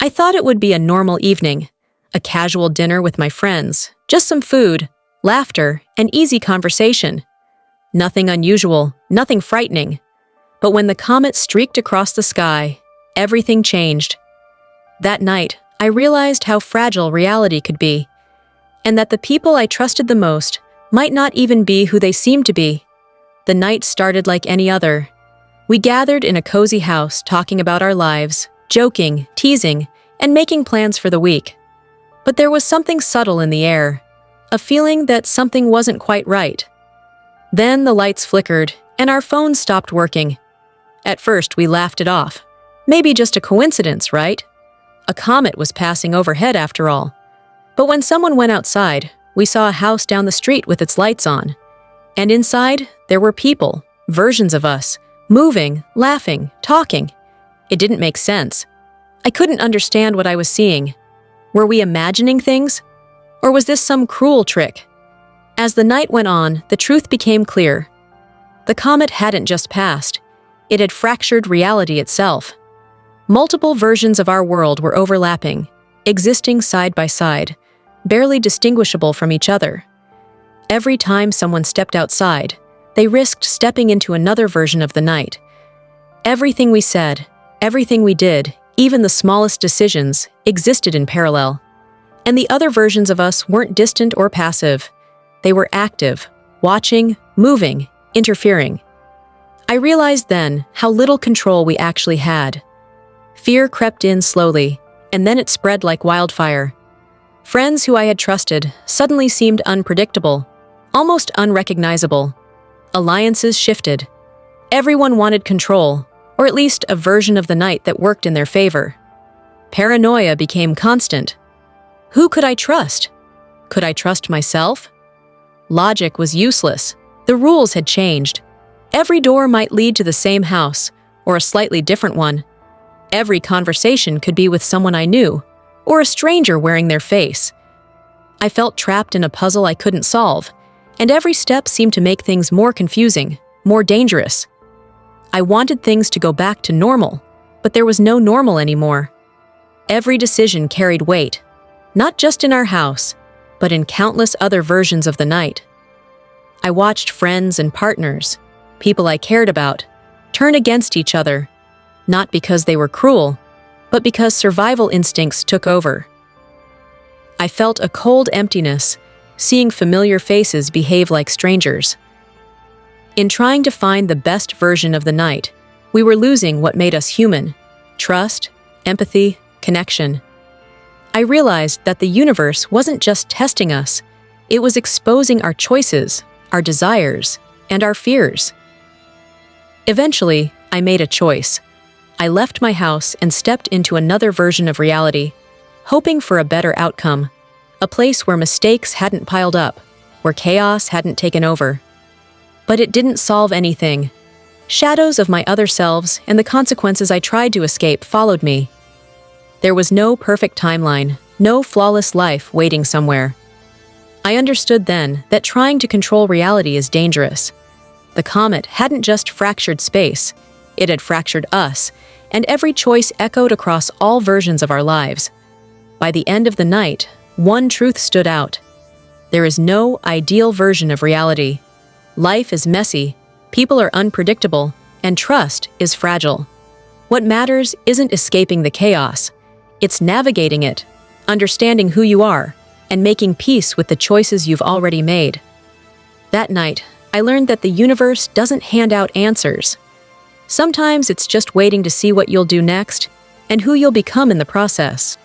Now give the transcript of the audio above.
I thought it would be a normal evening, a casual dinner with my friends, just some food, laughter, and easy conversation. Nothing unusual, nothing frightening. But when the comet streaked across the sky, everything changed. That night, I realized how fragile reality could be, and that the people I trusted the most might not even be who they seemed to be. The night started like any other. We gathered in a cozy house talking about our lives, joking, teasing, and making plans for the week. But there was something subtle in the air, a feeling that something wasn't quite right. Then the lights flickered, and our phones stopped working. At first, we laughed it off. Maybe just a coincidence, right? A comet was passing overhead after all. But when someone went outside, we saw a house down the street with its lights on. And inside, there were people, versions of us, moving, laughing, talking. It didn't make sense. I couldn't understand what I was seeing. Were we imagining things? Or was this some cruel trick? As the night went on, the truth became clear. The comet hadn't just passed. It had fractured reality itself. Multiple versions of our world were overlapping, existing side by side, barely distinguishable from each other. Every time someone stepped outside, they risked stepping into another version of the night. Everything we said, everything we did, even the smallest decisions, existed in parallel. And the other versions of us weren't distant or passive. They were active, watching, moving, interfering. I realized then how little control we actually had. Fear crept in slowly, and then it spread like wildfire. Friends who I had trusted suddenly seemed unpredictable, almost unrecognizable. Alliances shifted. Everyone wanted control, or at least a version of the night that worked in their favor. Paranoia became constant. Who could I trust? Could I trust myself? Logic was useless. The rules had changed. Every door might lead to the same house, or a slightly different one. Every conversation could be with someone I knew, or a stranger wearing their face. I felt trapped in a puzzle I couldn't solve, and every step seemed to make things more confusing, more dangerous. I wanted things to go back to normal, but there was no normal anymore. Every decision carried weight, not just in our house, but in countless other versions of the night. I watched friends and partners, people I cared about, turn against each other, not because they were cruel, but because survival instincts took over. I felt a cold emptiness, seeing familiar faces behave like strangers. In trying to find the best version of the night, we were losing what made us human: trust, empathy, connection. I realized that the universe wasn't just testing us, it was exposing our choices, our desires, and our fears. Eventually, I made a choice. I left my house and stepped into another version of reality, hoping for a better outcome, a place where mistakes hadn't piled up, where chaos hadn't taken over. But it didn't solve anything. Shadows of my other selves and the consequences I tried to escape followed me. There was no perfect timeline, no flawless life waiting somewhere. I understood then that trying to control reality is dangerous. The comet hadn't just fractured space, it had fractured us, and every choice echoed across all versions of our lives. By the end of the night, one truth stood out. There is no ideal version of reality. Life is messy, people are unpredictable, and trust is fragile. What matters isn't escaping the chaos. It's navigating it, understanding who you are, and making peace with the choices you've already made. That night, I learned that the universe doesn't hand out answers. Sometimes it's just waiting to see what you'll do next and who you'll become in the process.